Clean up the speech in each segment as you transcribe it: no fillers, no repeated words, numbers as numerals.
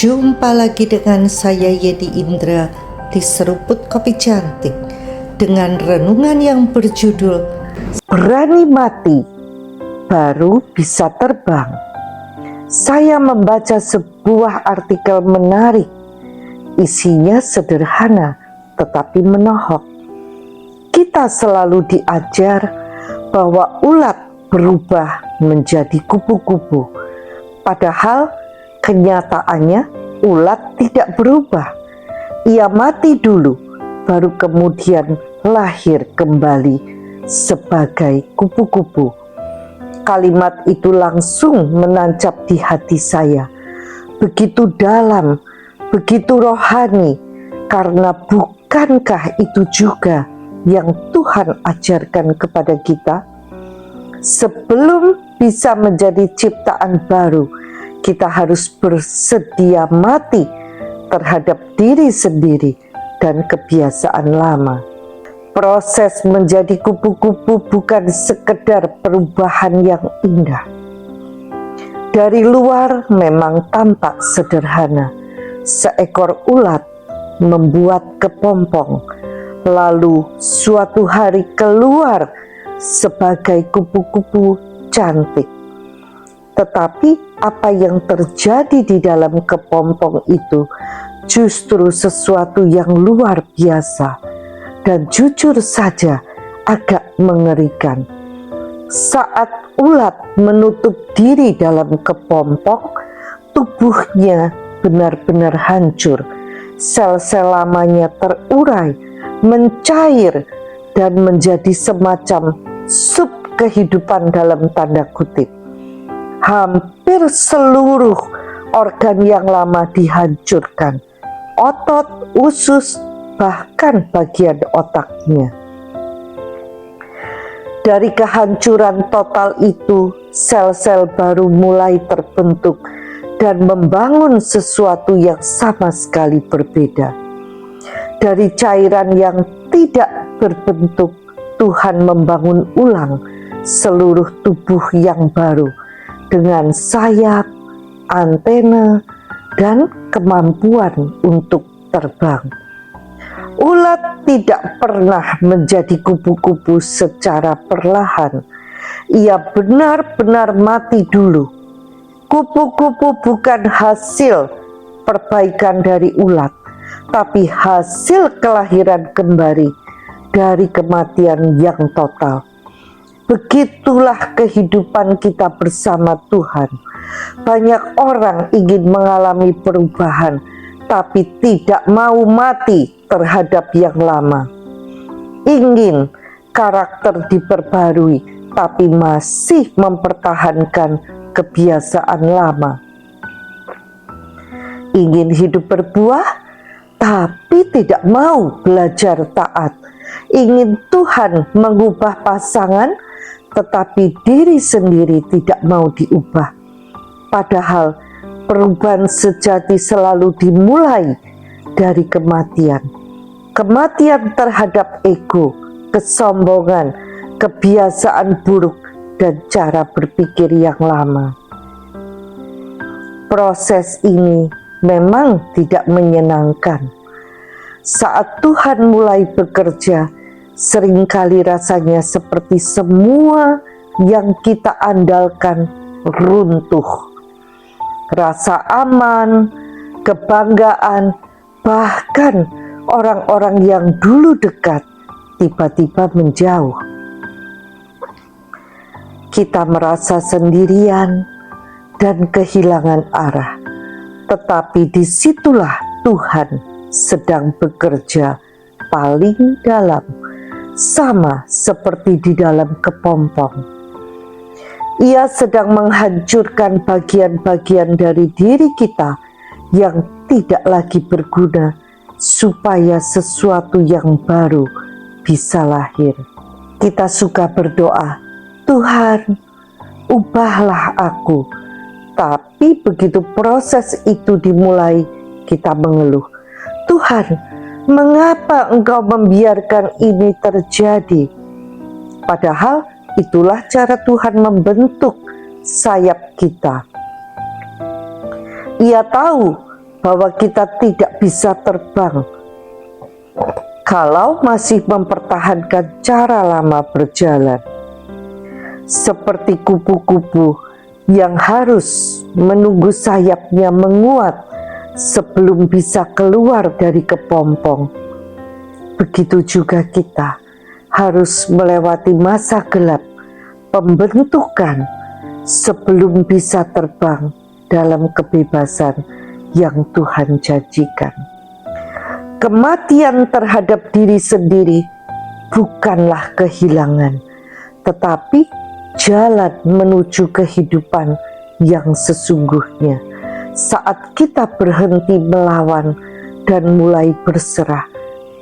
Jumpa lagi dengan saya Yedi Indra di Seruput Kopi Cantik dengan renungan yang berjudul Berani Mati Baru Bisa Terbang. Saya membaca sebuah artikel menarik. Isinya sederhana tetapi menohok. Kita selalu diajar bahwa ulat berubah menjadi kupu-kupu. Padahal kenyataannya ulat tidak berubah. Ia mati dulu, baru kemudian lahir kembali sebagai kupu-kupu. Kalimat itu langsung menancap di hati saya. Begitu dalam, begitu rohani, karena bukankah itu juga yang Tuhan ajarkan kepada kita? Sebelum bisa menjadi ciptaan baru, kita harus bersedia mati terhadap diri sendiri dan kebiasaan lama. Proses menjadi kupu-kupu bukan sekedar perubahan yang indah. Dari luar memang tampak sederhana. Seekor ulat membuat kepompong, lalu suatu hari keluar sebagai kupu-kupu cantik. Tetapi apa yang terjadi di dalam kepompong itu justru sesuatu yang luar biasa dan jujur saja agak mengerikan. Saat ulat menutup diri dalam kepompong, tubuhnya benar-benar hancur. Sel-sel lamanya terurai, mencair, dan menjadi semacam sup kehidupan dalam tanda kutip. Hampir seluruh organ yang lama dihancurkan, otot, usus, bahkan bagian otaknya. Dari kehancuran total itu, sel-sel baru mulai terbentuk dan membangun sesuatu yang sama sekali berbeda. Dari cairan yang tidak berbentuk, Tuhan membangun ulang seluruh tubuh yang baru dengan sayap, antena, dan kemampuan untuk terbang. Ulat tidak pernah menjadi kupu-kupu secara perlahan. Ia benar-benar mati dulu. Kupu-kupu bukan hasil perbaikan dari ulat, tapi hasil kelahiran kembali dari kematian yang total. Begitulah kehidupan kita bersama Tuhan. Banyak orang ingin mengalami perubahan, tapi tidak mau mati terhadap yang lama. Ingin karakter diperbarui, tapi masih mempertahankan kebiasaan lama. Ingin hidup berbuah, tapi tidak mau belajar taat. Ingin Tuhan mengubah pasangan, tetapi diri sendiri tidak mau diubah. Padahal perubahan sejati selalu dimulai dari kematian. Kematian terhadap ego, kesombongan, kebiasaan buruk, dan cara berpikir yang lama. Proses ini memang tidak menyenangkan. Saat Tuhan mulai bekerja, seringkali rasanya seperti semua yang kita andalkan runtuh. Rasa aman, kebanggaan, bahkan orang-orang yang dulu dekat tiba-tiba menjauh. Kita merasa sendirian dan kehilangan arah. Tetapi disitulah Tuhan sedang bekerja paling dalam, sama seperti di dalam kepompong. Ia sedang menghancurkan bagian-bagian dari diri kita yang tidak lagi berguna, supaya sesuatu yang baru bisa lahir. Kita suka berdoa, Tuhan, ubahlah aku. Tapi begitu proses itu dimulai, kita mengeluh, Tuhan, mengapa Engkau membiarkan ini terjadi? Padahal itulah cara Tuhan membentuk sayap kita. Ia tahu bahwa kita tidak bisa terbang kalau masih mempertahankan cara lama berjalan. Seperti kupu-kupu yang harus menunggu sayapnya menguat sebelum bisa keluar dari kepompong. Begitu juga kita harus melewati masa gelap pembentukan sebelum bisa terbang dalam kebebasan yang Tuhan janjikan. Kematian terhadap diri sendiri bukanlah kehilangan, tetapi jalan menuju kehidupan yang sesungguhnya. Saat kita berhenti melawan dan mulai berserah,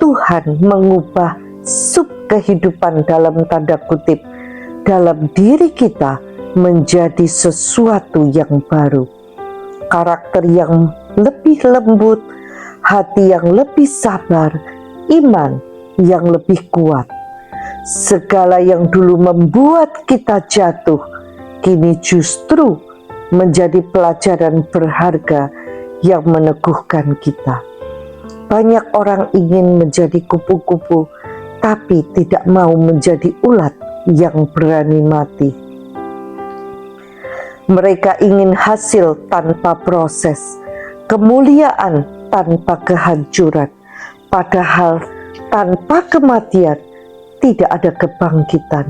Tuhan mengubah sub kehidupan dalam tanda kutip dalam diri kita menjadi sesuatu yang baru. Karakter yang lebih lembut, hati yang lebih sabar, iman yang lebih kuat. Segala yang dulu membuat kita jatuh, kini justru menjadi pelajaran berharga yang meneguhkan kita. Banyak orang ingin menjadi kupu-kupu, tapi tidak mau menjadi ulat yang berani mati. Mereka ingin hasil tanpa proses, kemuliaan tanpa kehancuran, padahal tanpa kematian tidak ada kebangkitan.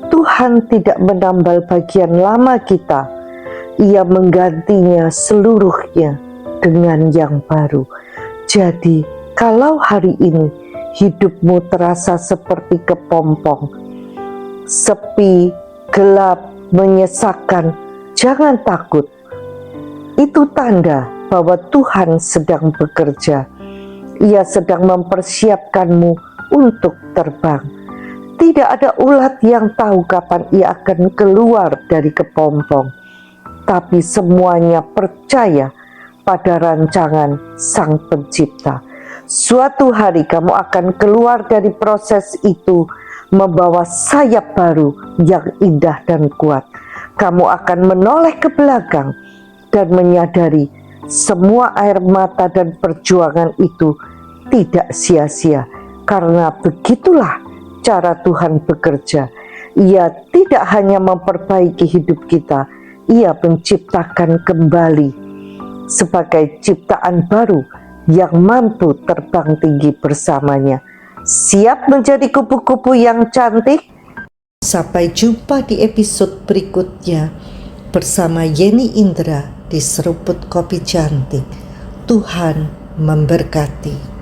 Tuhan tidak menambal bagian lama kita, Ia menggantinya seluruhnya dengan yang baru. Jadi, kalau hari ini hidupmu terasa seperti kepompong, sepi, gelap, menyesakan, jangan takut. Itu tanda bahwa Tuhan sedang bekerja. Ia sedang mempersiapkanmu untuk terbang. Tidak ada ulat yang tahu kapan ia akan keluar dari kepompong, tapi semuanya percaya pada rancangan Sang Pencipta. Suatu hari kamu akan keluar dari proses itu membawa sayap baru yang indah dan kuat. Kamu akan menoleh ke belakang dan menyadari semua air mata dan perjuangan itu tidak sia-sia, karena begitulah cara Tuhan bekerja. Ia tidak hanya memperbaiki hidup kita, Ia menciptakan kembali sebagai ciptaan baru yang mampu terbang tinggi bersamanya. Siap menjadi kupu-kupu yang cantik? Sampai jumpa di episode berikutnya bersama Yeni Indra di Seruput Kopi Cantik. Tuhan memberkati.